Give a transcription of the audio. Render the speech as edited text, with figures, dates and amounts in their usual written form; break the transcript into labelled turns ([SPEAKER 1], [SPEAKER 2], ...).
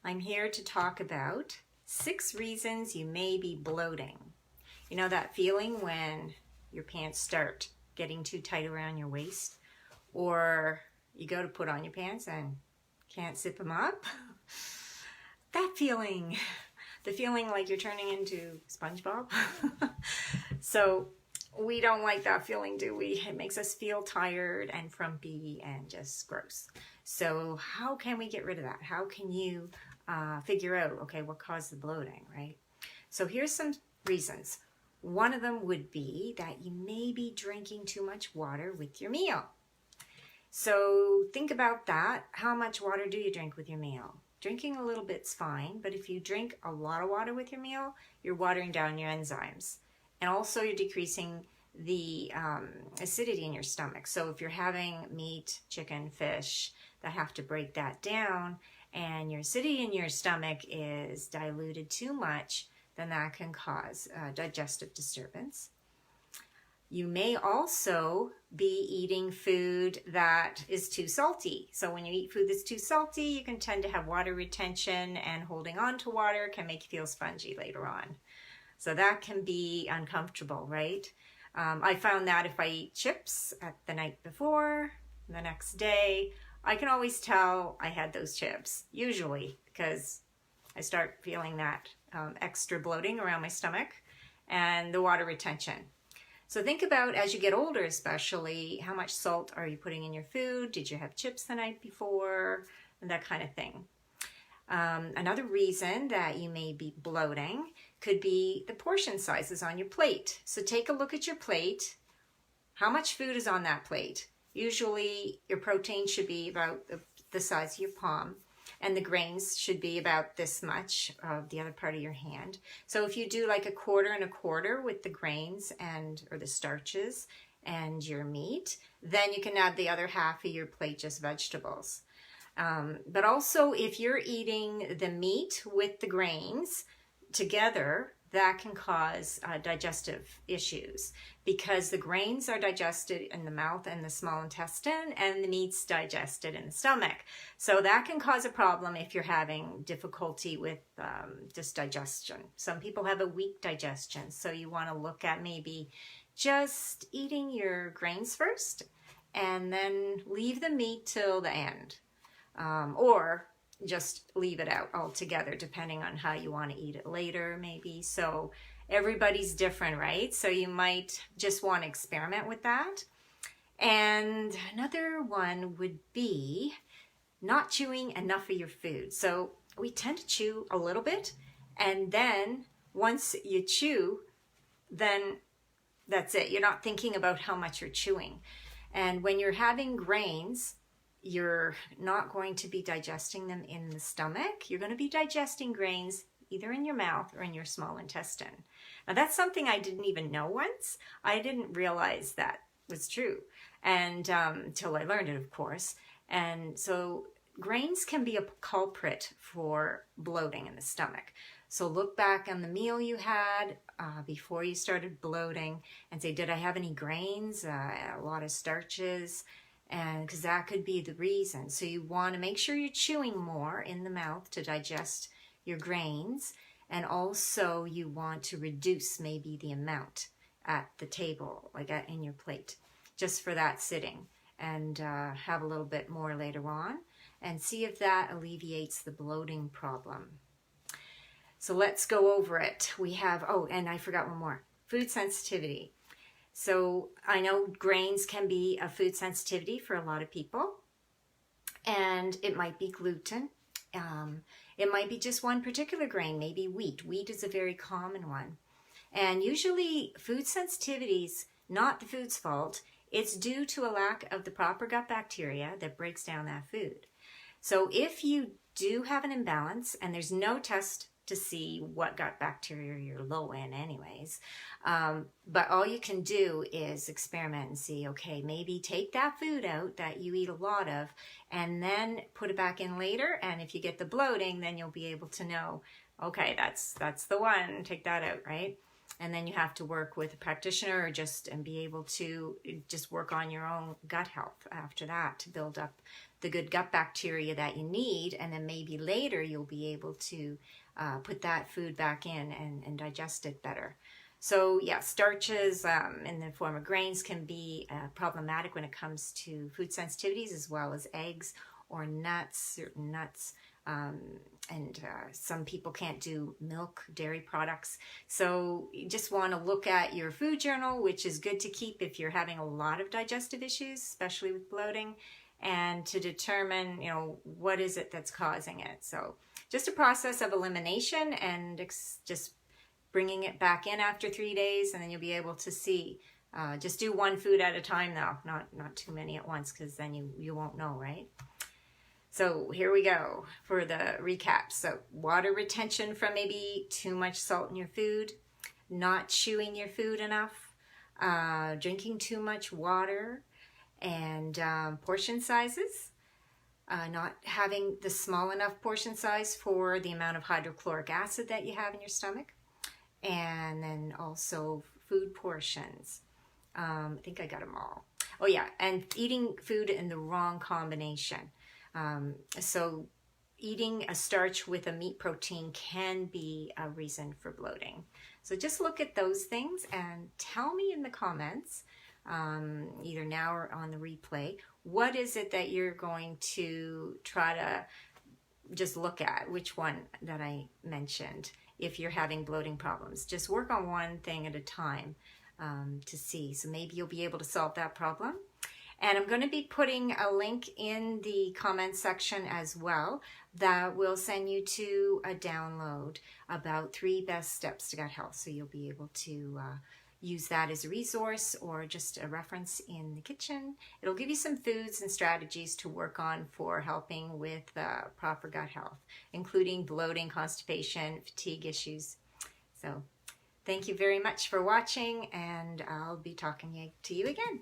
[SPEAKER 1] I'm here to talk about 6 reasons you may be bloating. You know that feeling when your pants start getting too tight around your waist, or you go to put on your pants and can't zip them up? That feeling, the feeling like you're turning into SpongeBob. So we don't like that feeling, do we? It makes us feel tired and frumpy and just gross. So how can we get rid of that? How can you figure out, okay, what caused the bloating, right? So here's some reasons. One of them would be that you may be drinking too much water with your meal. So think about that. How much water do you drink with your meal? Drinking a little bit's fine, but if you drink a lot of water with your meal, you're watering down your enzymes. And also you're decreasing the acidity in your stomach. So if you're having meat, chicken, fish that have to break that down, and your acidity in your stomach is diluted too much, then that can cause digestive disturbance. You may also be eating food that is too salty. So when you eat food that's too salty, you can tend to have water retention, and holding on to water can make you feel spongy later on. So that can be uncomfortable, right? I found that if I eat chips at the night before, the next day, I can always tell I had those chips, usually, because I start feeling that extra bloating around my stomach and the water retention. So think about, as you get older especially, how much salt are you putting in your food? Did you have chips the night before? And that kind of thing. Another reason that you may be bloating could be the portion sizes on your plate. So take a look at your plate. How much food is on that plate? Usually your protein should be about the size of your palm, and the grains should be about this much of the other part of your hand. So if you do like a quarter and a quarter with the grains or the starches and your meat, then you can add the other half of your plate just vegetables. But also if you're eating the meat with the grains together, that can cause digestive issues, because the grains are digested in the mouth and the small intestine, and the meat's digested in the stomach. So that can cause a problem if you're having difficulty with just digestion. Some people have a weak digestion, so you want to look at maybe just eating your grains first and then leave the meat till the end. Or just leave it out altogether, depending on how you want to eat it later, maybe. So everybody's different, right? So you might just want to experiment with that. And another one would be not chewing enough of your food. So we tend to chew a little bit, and then once you chew, then that's it. You're not thinking about how much you're chewing. And when you're having grains, you're not going to be digesting them in the stomach. You're going to be digesting grains either in your mouth or in your small intestine. Now that's something I didn't even know once. I didn't realize that was true, and until I learned it, of course. And so grains can be a culprit for bloating in the stomach. So look back on the meal you had before you started bloating and say, did I have any grains, a lot of starches? And because that could be the reason. So you want to make sure you're chewing more in the mouth to digest your grains, and also you want to reduce maybe the amount at the table, like in your plate, just for that sitting, and have a little bit more later on, and see if that alleviates the bloating problem. So let's go over it. We have, oh, and I forgot one more, food sensitivity. So I know grains can be a food sensitivity for a lot of people, and it might be gluten. It might be just one particular grain, maybe wheat. Wheat is a very common one. And usually food sensitivities, not the food's fault, it's due to a lack of the proper gut bacteria that breaks down that food. So if you do have an imbalance, and there's no test to see what gut bacteria you're low in anyways. But all you can do is experiment and see, okay, maybe take that food out that you eat a lot of and then put it back in later. And if you get the bloating, then you'll be able to know, okay, that's the one, take that out, right? And then you have to work with a practitioner and be able to just work on your own gut health after that to build up the good gut bacteria that you need, and then maybe later you'll be able to put that food back in and digest it better. So yeah, starches in the form of grains can be problematic when it comes to food sensitivities, as well as eggs or nuts, certain nuts. And some people can't do milk, dairy products. So you just want to look at your food journal, which is good to keep if you're having a lot of digestive issues, especially with bloating, and to determine, you know, what is it that's causing it. So just a process of elimination and just bringing it back in after 3 days, and then you'll be able to see. Just do one food at a time though, not too many at once, because then you won't know, right? So here we go for the recap. So water retention from maybe too much salt in your food, not chewing your food enough, drinking too much water, and portion sizes, not having the small enough portion size for the amount of hydrochloric acid that you have in your stomach, and then also food portions. I think I got them all. Oh yeah, and eating food in the wrong combination. So eating a starch with a meat protein can be a reason for bloating. So just look at those things and tell me in the comments, either now or on the replay, what is it that you're going to try to just look at, which one that I mentioned, if you're having bloating problems. Just work on one thing at a time to see. So maybe you'll be able to solve that problem. And I'm going to be putting a link in the comments section as well that will send you to a download about 3 best steps to gut health. So you'll be able to use that as a resource or just a reference in the kitchen. It'll give you some foods and strategies to work on for helping with proper gut health, including bloating, constipation, fatigue issues. So thank you very much for watching, and I'll be talking to you again.